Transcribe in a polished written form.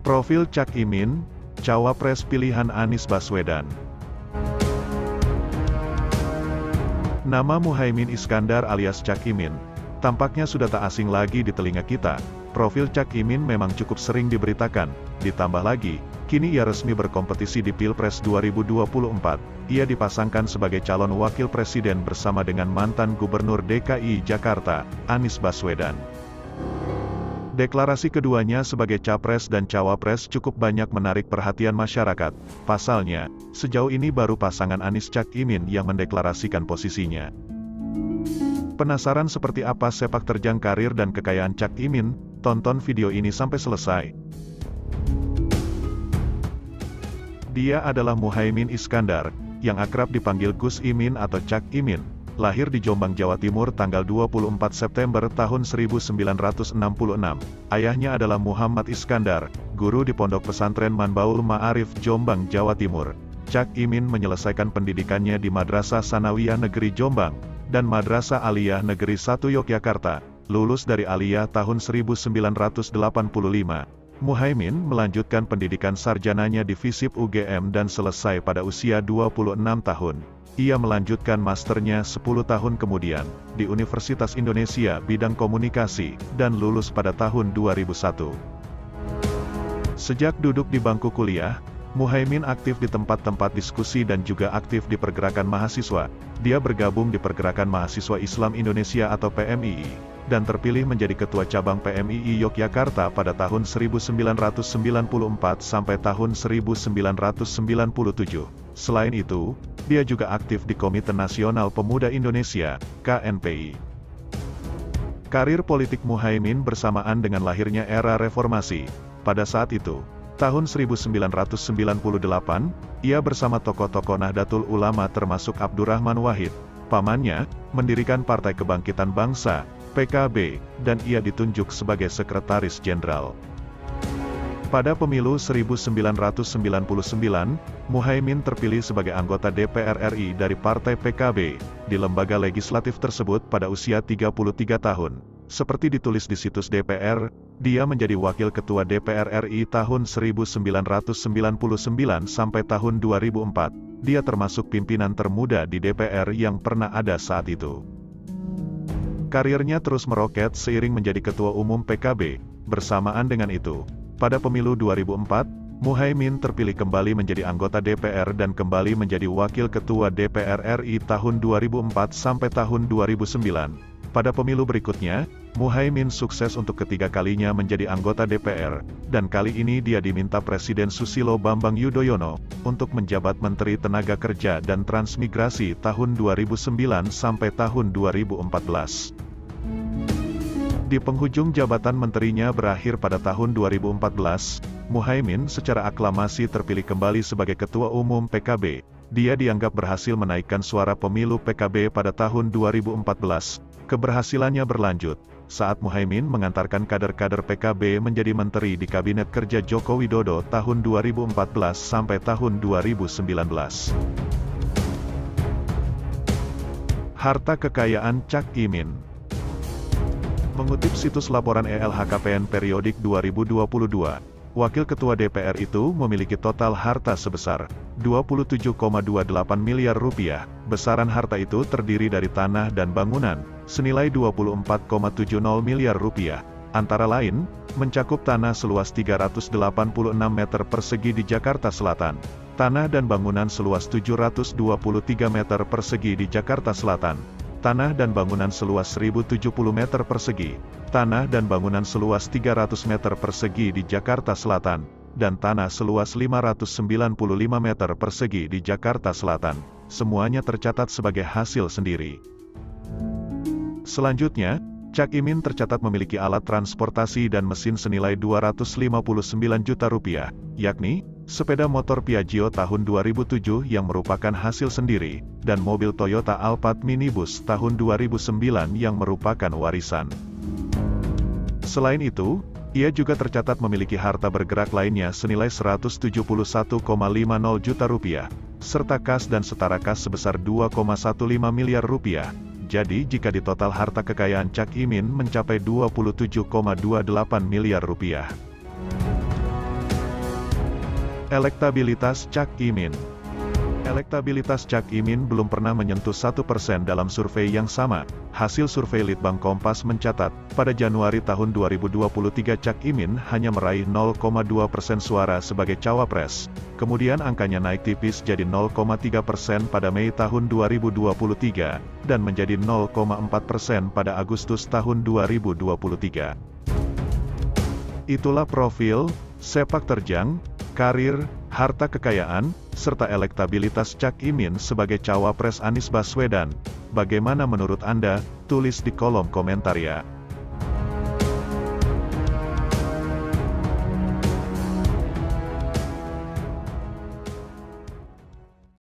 Profil Cak Imin, cawapres pilihan Anies Baswedan. Nama Muhaimin Iskandar alias Cak Imin, tampaknya sudah tak asing lagi di telinga kita. Profil Cak Imin memang cukup sering diberitakan, ditambah lagi, kini ia resmi berkompetisi di Pilpres 2024. Ia dipasangkan sebagai calon wakil presiden bersama dengan mantan Gubernur DKI Jakarta, Anies Baswedan. Deklarasi keduanya sebagai capres dan cawapres cukup banyak menarik perhatian masyarakat. Pasalnya, sejauh ini baru pasangan Anies Cak Imin yang mendeklarasikan posisinya. Penasaran seperti apa sepak terjang karir dan kekayaan Cak Imin? Tonton video ini sampai selesai. Dia adalah Muhaimin Iskandar, yang akrab dipanggil Gus Imin atau Cak Imin. Lahir di Jombang, Jawa Timur tanggal 24 September tahun 1966. Ayahnya adalah Muhammad Iskandar, guru di Pondok Pesantren Manbaul Ma'arif Jombang, Jawa Timur. Cak Imin menyelesaikan pendidikannya di Madrasah Sanawiyah Negeri Jombang, dan Madrasah Aliyah Negeri 1 Yogyakarta. Lulus dari Aliyah tahun 1985. Muhaimin melanjutkan pendidikan sarjananya di FISIP UGM dan selesai pada usia 26 tahun. Ia melanjutkan masternya 10 tahun kemudian, di Universitas Indonesia bidang komunikasi, dan lulus pada tahun 2001. Sejak duduk di bangku kuliah, Muhaimin aktif di tempat-tempat diskusi dan juga aktif di pergerakan mahasiswa. Dia bergabung di Pergerakan Mahasiswa Islam Indonesia atau PMII, dan terpilih menjadi Ketua Cabang PMII Yogyakarta pada tahun 1994 sampai tahun 1997. Selain itu, dia juga aktif di Komite Nasional Pemuda Indonesia, KNPI. Karir politik Muhaimin bersamaan dengan lahirnya era reformasi. Pada saat itu, tahun 1998, ia bersama tokoh-tokoh Nahdlatul Ulama termasuk Abdurrahman Wahid, pamannya, mendirikan Partai Kebangkitan Bangsa, PKB, dan ia ditunjuk sebagai Sekretaris Jenderal. Pada pemilu 1999, Muhaimin terpilih sebagai anggota DPR RI dari Partai PKB, di lembaga legislatif tersebut pada usia 33 tahun. Seperti ditulis di situs DPR, dia menjadi Wakil Ketua DPR RI tahun 1999 sampai tahun 2004. Dia termasuk pimpinan termuda di DPR yang pernah ada saat itu. Karirnya terus meroket seiring menjadi Ketua Umum PKB. Bersamaan dengan itu, pada pemilu 2004, Muhaimin terpilih kembali menjadi anggota DPR dan kembali menjadi Wakil Ketua DPR RI tahun 2004 sampai tahun 2009. Pada pemilu berikutnya, Muhaimin sukses untuk ketiga kalinya menjadi anggota DPR, dan kali ini dia diminta Presiden Susilo Bambang Yudhoyono untuk menjabat Menteri Tenaga Kerja dan Transmigrasi tahun 2009 sampai tahun 2014. Di penghujung jabatan menterinya berakhir pada tahun 2014, Muhaimin secara aklamasi terpilih kembali sebagai Ketua Umum PKB. Dia dianggap berhasil menaikkan suara pemilu PKB pada tahun 2014. Keberhasilannya berlanjut saat Muhaimin mengantarkan kader-kader PKB menjadi menteri di Kabinet Kerja Joko Widodo tahun 2014 sampai tahun 2019. Harta kekayaan Cak Imin. Mengutip situs laporan LHKPN periodik 2022, Wakil Ketua DPR itu memiliki total harta sebesar 27,28 miliar rupiah. Besaran harta itu terdiri dari tanah dan bangunan, senilai 24,70 miliar rupiah. Antara lain, mencakup tanah seluas 386 meter persegi di Jakarta Selatan, tanah dan bangunan seluas 723 meter persegi di Jakarta Selatan, tanah dan bangunan seluas 1070 meter persegi, tanah dan bangunan seluas 300 meter persegi di Jakarta Selatan, dan tanah seluas 595 meter persegi di Jakarta Selatan. Semuanya tercatat sebagai hasil sendiri. Selanjutnya, Cak Imin tercatat memiliki alat transportasi dan mesin senilai 259 juta rupiah, yakni sepeda motor Piaggio tahun 2007 yang merupakan hasil sendiri, dan mobil Toyota Alphard minibus tahun 2009 yang merupakan warisan. Selain itu, ia juga tercatat memiliki harta bergerak lainnya senilai 171,50 juta rupiah, serta kas dan setara kas sebesar 2,15 miliar rupiah. Jadi jika ditotal harta kekayaan Cak Imin mencapai 27,28 miliar rupiah. Elektabilitas Cak Imin. Elektabilitas Cak Imin belum pernah menyentuh 1% dalam survei yang sama. Hasil survei Litbang Kompas mencatat, pada Januari tahun 2023 Cak Imin hanya meraih 0,2% suara sebagai cawapres. Kemudian angkanya naik tipis jadi 0,3% pada Mei tahun 2023, dan menjadi 0,4% pada Agustus tahun 2023. Itulah profil, sepak terjang, karir, harta kekayaan, serta elektabilitas Cak Imin sebagai cawapres Anies Baswedan. Bagaimana menurut Anda? Tulis di kolom komentar ya.